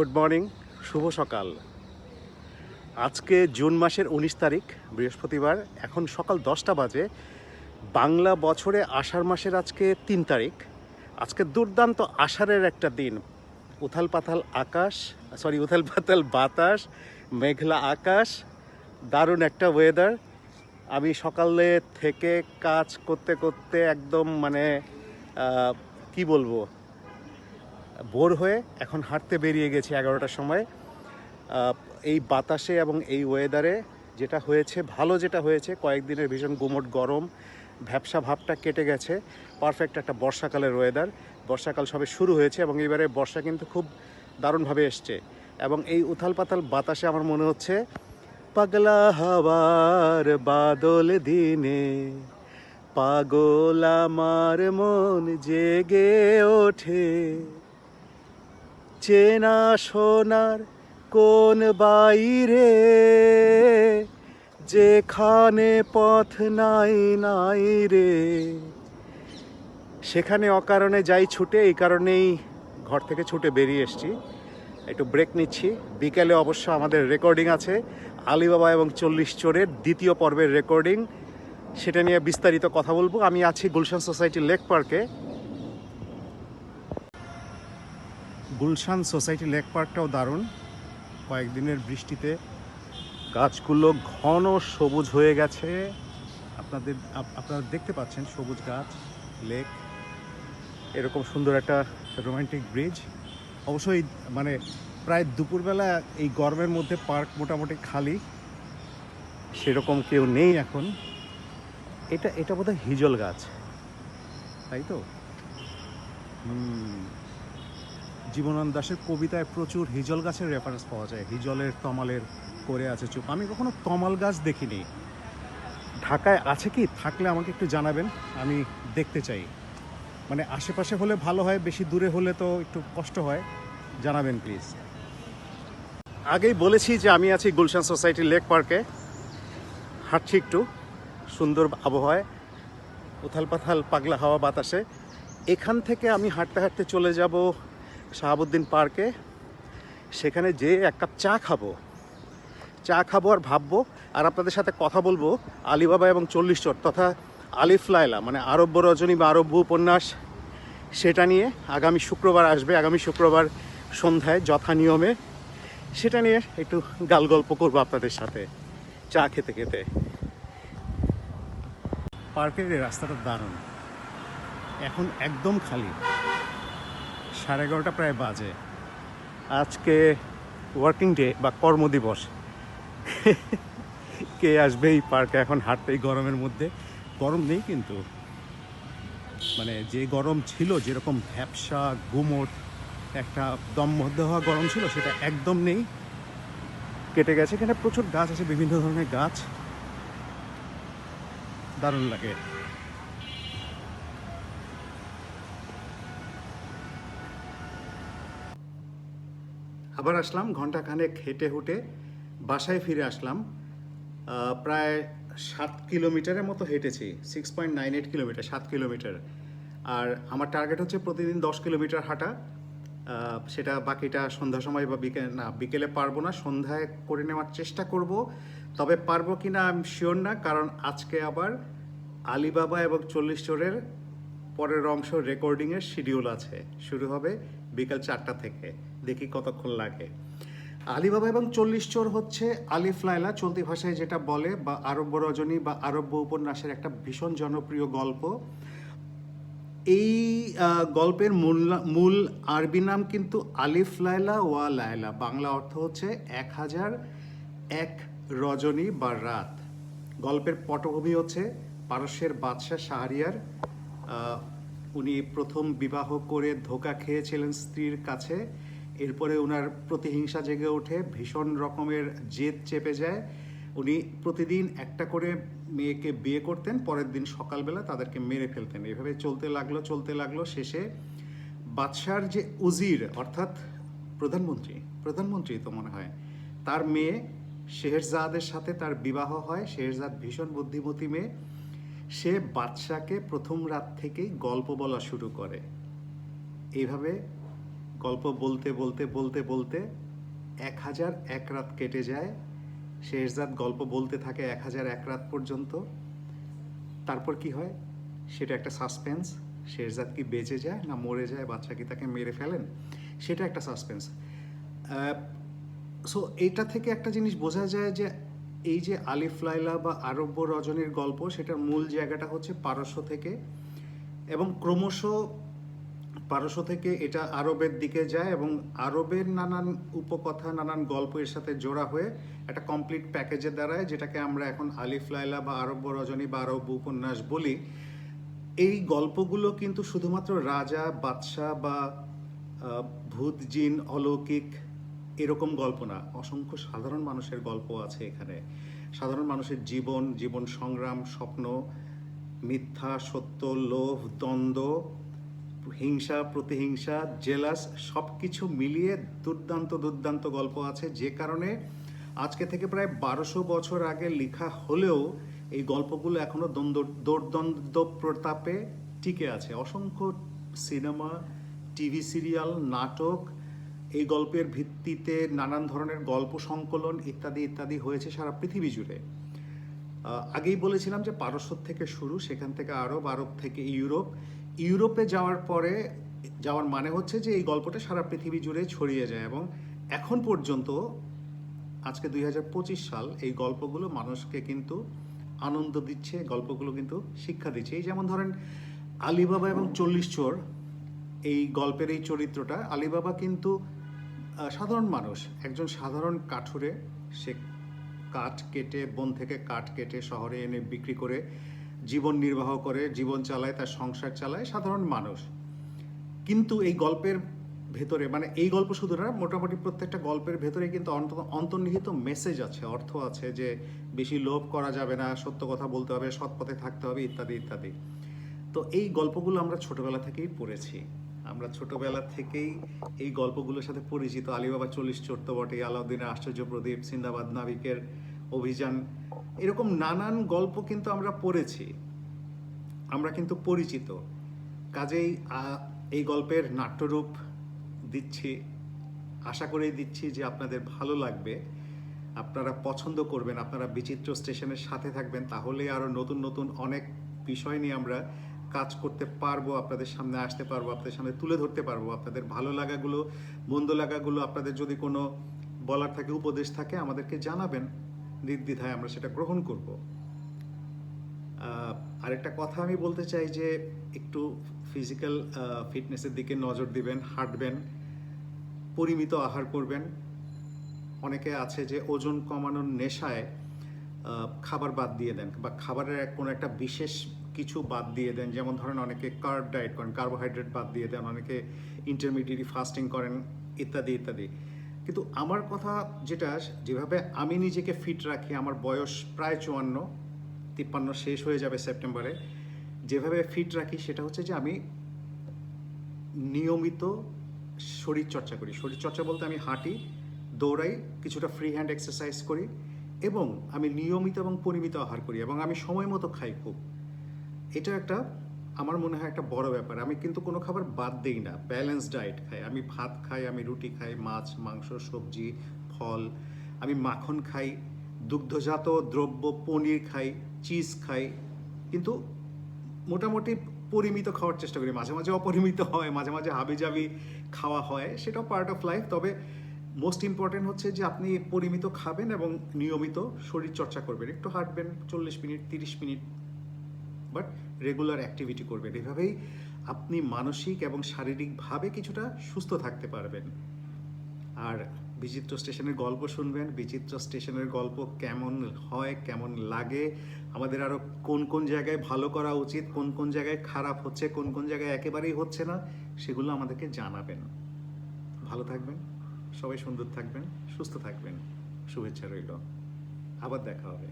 Good morning, শুভ সকাল। আজকে June মাসের 19 তারিখ, বৃহস্পতিবার। এখন সকাল 10টা বাজে। বাংলা বছরে আষাঢ় মাসের আজকে 3 তারিখ। আজকে দুর্দান্ত আষাঢ়ের একটা দিন। উথাল পাথাল উথাল পাতাল বাতাস, মেঘলা আকাশ, দারুণ একটা ওয়েদার। আমি সকালে থেকে কাজ করতে করতে একদম কি বলবো, বোর হয়ে এখন হাঁটতে বেরিয়ে গেছি 11টার সময়। এই বাতাসে এবং এই ওয়েদারে যেটা হয়েছে কয়েকদিনের ভীষণ গুমোট গরম, ভ্যাপসা ভাবটা কেটে গেছে। পারফেক্ট একটা বর্ষাকালের ওয়েদার। বর্ষাকাল সবে শুরু হয়েছে এবং এবারে বর্ষা কিন্তু খুব দারুণভাবে এসছে। এবং এই উথাল পাতাল বাতাসে আমার মনে হচ্ছে পাগলা হাওয়ার বাদল দিনে পাগল আমার মন জেগে ওঠে, চেনা সোনার কোন বাইরে যেখানে পথ নাই নাই রে, সেখানে অকারণে যাই ছুটে। এই কারণেই ঘর থেকে ছুটে বেরিয়ে এসেছি। একটু ব্রেক নিচ্ছি। বিকেলে অবশ্য আমাদের রেকর্ডিং আছে, আলিবাবা এবং 40 চোরের দ্বিতীয় পর্বের রেকর্ডিং। সেটা নিয়ে বিস্তারিত কথা বলবো। আমি আছি গুলশান সোসাইটি লেক পার্কে। গুলশান সোসাইটি লেক পার্কটাও দারুণ। কয়েকদিনের বৃষ্টিতে গাছগুলো ঘন সবুজ হয়ে গেছে। আপনারা দেখতে পাচ্ছেন সবুজ গাছ, লেক, এরকম সুন্দর একটা রোমান্টিক ব্রিজ। অবশ্যই প্রায় দুপুরবেলা এই গরমের মধ্যে পার্ক মোটামুটি খালি, সেরকম কেউ নেই এখন। এটা বোধহয় হিজল গাছ, তাই তো? জীবনানন্দ দাশের কবিতায় প্রচুর হিজল গাছের রেফারেন্স পাওয়া যায়। হিজলের তমালের করে আছে চুপ। আমি কখনো তমাল গাছ দেখিনি। ঢাকায় আছে কি? থাকলে আমাকে একটু জানাবেন, আমি দেখতে চাই। আশেপাশে হলে ভালো হয়, বেশি দূরে হলে তো একটু কষ্ট হয়। জানাবেন প্লিজ। আগেই বলেছি যে আমি আছি গুলশান সোসাইটি লেক পার্কে। হাঁটছি একটু সুন্দর আবহাওয়ায়, উথাল পাথাল পাগলা হাওয়া বাতাসে। এখান থেকে আমি হাঁটতে হাঁটতে চলে যাব শাহাবুদ্দিন পার্কে। সেখানে যেয়ে এক কাপ চা খাবো আর ভাববো, আর আপনাদের সাথে কথা বলবো আলিবাবা এবং 40 চোর তথা আলিফ লায়লা, আরব্য রজনী বা আরব্য উপন্যাস, সেটা নিয়ে। আগামী শুক্রবার আসবে, আগামী শুক্রবার সন্ধ্যায় যথা নিয়মে। সেটা নিয়ে একটু গাল গল্প করবো আপনাদের সাথে চা খেতে খেতে। পার্কের এই রাস্তাটা দারুণ। এখন একদম খালি, 11:30 প্রায় বাজে। আজকে ওয়ার্কিং ডে বা কর্মদিবস। কে আসবে এই পার্কে এখন হাঁটতে এই গরমের মধ্যে? গরম নেই কিন্তু, যে গরম ছিল, যেরকম ভ্যাপসা গুমোট একটা দমবদ্ধ হওয়া গরম ছিল, সেটা একদম নেই, কেটে গেছে। এখানে প্রচুর গাছ আছে, বিভিন্ন ধরনের গাছ, দারুণ লাগে। আবার আসলাম ঘন্টাখানেক হেঁটে হুটে, বাসায় ফিরে আসলাম। প্রায় 7 কিলোমিটারের মতো হেঁটেছি। 6.98 কিলোমিটার, 7 কিলোমিটার। আর আমার টার্গেট হচ্ছে প্রতিদিন 10 কিলোমিটার হাঁটা। সেটা বাকিটা সন্ধ্যার সময় বা বিকেলে পারবো না, সন্ধ্যায় করে নেওয়ার চেষ্টা করব। তবে পারবো কি না আমি শিওর না, কারণ আজকে আবার আলিবাবা এবং 40 চোরের পরের অংশ রেকর্ডিংয়ের শিডিউল আছে। শুরু হবে বিকাল 4টা থেকে। দেখি কতক্ষণ লাগে। আলিবাবা এবং 40 চোর হচ্ছে আলিফ লায়লা, চলতি ভাষায় যেটা বলে, বা আরব্য রজনী বা আরব্য উপন্যাসের একটা ভীষণ জনপ্রিয় গল্প। এই গল্পের মূল আরবি নাম কিন্তু আলিফ লায়লা ওয়া লায়লা। বাংলা অর্থ হচ্ছে 1001 রজনী বা রাত। গল্পের পটভূমি হচ্ছে পারস্যের বাদশাহ শাহরিয়ার। উনি প্রথম বিবাহ করে ধোঁকা খেয়েছিলেন স্ত্রীর কাছে। এরপরে ওনার প্রতিহিংসা জেগে ওঠে, ভীষণ রকমের জেদ চেপে যায়। উনি প্রতিদিন একটা করে মেয়েকে বিয়ে করতেন, পরের দিন সকালবেলা তাদেরকে মেরে ফেলতেন। এভাবে চলতে লাগলো। শেষে বাদশার যে উজির, অর্থাৎ প্রধানমন্ত্রী তো মনে হয়, তার মেয়ে শেহরজাদের সাথে তার বিবাহ হয়। শেহরজাদ ভীষণ বুদ্ধিমতী মেয়ে। সে বাদশাকে প্রথম রাত থেকেই গল্প বলা শুরু করে। এইভাবে গল্প বলতে বলতে বলতে বলতে 1001 রাত কেটে যায়। শেহজাদ গল্প বলতে থাকে 1001 রাত পর্যন্ত। তারপর কি হয় সেটা একটা সাসপেন্স। শেহজাদ কি বেঁচে যায় না মরে যায়, বাচ্চা কি তাকে মেরে ফেলেন, সেটা একটা সাসপেন্স। সো এইটা থেকে একটা জিনিস বোঝা যায় যে এই যে আলিফ লায়লা বা আরব্য রজনীর গল্প, সেটার মূল জায়গাটা হচ্ছে পারস্য থেকে, এবং ক্রমশ পারস্য থেকে এটা আরবের দিকে যায় এবং আরবের নানান উপকথা, নানান গল্প এর সাথে জোড়া হয়ে একটা কমপ্লিট প্যাকেজে দাঁড়ায়, যেটাকে আমরা এখন আলিফ লায়লা বা আরব্য রজনী বা আরব্য উপন্যাস বলি। এই গল্পগুলো কিন্তু শুধুমাত্র রাজা, বাদশাহ বা ভূত, জিন, অলৌকিক এরকম গল্প না, অসংখ্য সাধারণ মানুষের গল্প আছে এখানে। সাধারণ মানুষের জীবন, জীবন সংগ্রাম, স্বপ্ন, মিথ্যা, সত্য, লোভ, দ্বন্দ্ব, হিংসা, প্রতিহিংসা, জেলাস, সব কিছু মিলিয়ে দুর্দান্ত দুর্দান্ত গল্প আছে। যে কারণে আজকে থেকে প্রায় 1200 বছর আগে লেখা হলেও এই গল্পগুলো এখনো দোর্দণ্ড প্রতাপে টিকে আছে। অসংখ্য সিনেমা, টিভি সিরিয়াল, নাটক, এই গল্পের ভিত্তিতে নানান ধরনের গল্প সংকলন ইত্যাদি ইত্যাদি হয়েছে সারা পৃথিবী জুড়ে। আগেই বলেছিলাম যে পারস্য থেকে শুরু, সেখান থেকে আরব, আরব থেকে ইউরোপ, ইউরোপে যাওয়ার পরে যাওয়ার মানে হচ্ছে যে এই গল্পটা সারা পৃথিবী জুড়ে ছড়িয়ে যায় এবং এখন পর্যন্ত আজকে 2025 সাল এই গল্পগুলো মানুষকে কিন্তু আনন্দ দিচ্ছে, গল্পগুলো কিন্তু শিক্ষা দিচ্ছে। এই যেমন ধরেন আলিবাবা এবং 40 চোর, এই গল্পের এই চরিত্রটা, আলিবাবা কিন্তু সাধারণ মানুষ, একজন সাধারণ কাঠুরে। সে কাঠ কেটে, বন থেকে কাঠ কেটে শহরে এনে বিক্রি করে জীবন নির্বাহ করে, জীবন চালায়, তার সংসার চালায়, সাধারণ মানুষ। কিন্তু এই গল্পের ভেতরে, মানে এই গল্প শুধু না, মোটামুটি প্রত্যেকটা গল্পের ভেতরে কিন্তু অন্তর্নিহিত মেসেজ আছে, অর্থ আছে, যে বেশি লোভ করা যাবে না, সত্য কথা বলতে হবে, সৎ পথে থাকতে হবে, ইত্যাদি ইত্যাদি। তো এই গল্পগুলো আমরা ছোটবেলা থেকেই পড়েছি, আমরা ছোটবেলা থেকেই এই গল্পগুলোর সাথে পরিচিত। আলিবাবা 40 চোর তো বটেই, আলাউদ্দিনের আশ্চর্য প্রদীপ, সিন্দাবাদ নাবিকের অভিযান, এরকম নানান গল্প কিন্তু আমরা পড়েছি, আমরা কিন্তু পরিচিত। কাজেই এই গল্পের নাট্যরূপ দিচ্ছি, আশা করেই দিচ্ছি যে আপনাদের ভালো লাগবে, আপনারা পছন্দ করবেন, আপনারা বিচিত্র স্টেশনের সাথে থাকবেন, তাহলে আরও নতুন নতুন অনেক বিষয় নিয়ে আমরা কাজ করতে পারবো, আপনাদের সামনে আসতে পারবো, আপনাদের সামনে তুলে ধরতে পারবো। আপনাদের ভালো লাগাগুলো, মন্দ লাগাগুলো, আপনাদের যদি কোনো বলার থাকে, উপদেশ থাকে, আমাদেরকে জানাবেন, নির্দ্বিধায় আমরা সেটা গ্রহণ করব। আরেকটা কথা আমি বলতে চাই যে একটু ফিজিক্যাল ফিটনেসের দিকে নজর দিবেন, হাঁটবেন, পরিমিত আহার করবেন। অনেকে আছে যে ওজন কমানোর নেশায় খাবার বাদ দিয়ে দেন, বা খাবারের কোনো একটা বিশেষ কিছু বাদ দিয়ে দেন। যেমন ধরেন অনেকে কার্ব ডায়েট করেন, কার্বোহাইড্রেট বাদ দিয়ে দেন, অনেকে ইন্টারমিডিয়েট ফাস্টিং করেন, ইত্যাদি ইত্যাদি। কিন্তু আমার কথা যেটা, যেভাবে আমি নিজেকে ফিট রাখি, আমার বয়স প্রায় 54 শেষ হয়ে যাবে সেপ্টেম্বরে, যেভাবে ফিট রাখি সেটা হচ্ছে যে আমি নিয়মিত শরীরচর্চা করি। শরীরচর্চা বলতে আমি হাঁটি, দৌড়াই, কিছুটা ফ্রি হ্যান্ড এক্সারসাইজ করি, এবং আমি নিয়মিত এবং পরিমিত আহার করি, এবং আমি সময় মতো খাই খুব। এটা একটা, আমার মনে হয় একটা বড় ব্যাপার। আমি কিন্তু কোনো খাবার বাদ দিই না, ব্যালেন্স ডায়েট খাই। আমি ভাত খাই, আমি রুটি খাই, মাছ, মাংস, সবজি, ফল, আমি মাখন খাই, দুগ্ধজাত দ্রব্য, পনির খাই, চিজ খাই, কিন্তু মোটামুটি পরিমিত খাওয়ার চেষ্টা করি। মাঝে মাঝে অপরিমিত হয়, মাঝে মাঝে হাবিজাবি খাওয়া হয়, সেটাও পার্ট অফ লাইফ। তবে মোস্ট ইম্পর্টেন্ট হচ্ছে যে আপনি পরিমিত খাবেন এবং নিয়মিত শরীর চর্চা করবেন, একটু হাঁটবেন 40 minute, 30 minute, but regular activity করবেন। এভাবেই আপনি মানসিক এবং শারীরিকভাবে কিছুটা সুস্থ থাকতে পারবেন। আর বিচিত্র স্টেশনের গল্প শুনবেন, বিচিত্র স্টেশনের গল্প কেমন হয়, কেমন লাগে, আমাদের আরও কোন কোন জায়গায় ভালো করা উচিত, কোন কোন জায়গায় খারাপ হচ্ছে, কোন কোন জায়গায় একেবারেই হচ্ছে না, সেগুলো আমাদেরকে জানাবেন। ভালো থাকবেন, সবাই সুন্দর থাকবেন, সুস্থ থাকবেন, শুভেচ্ছা রইল, আবার দেখা হবে।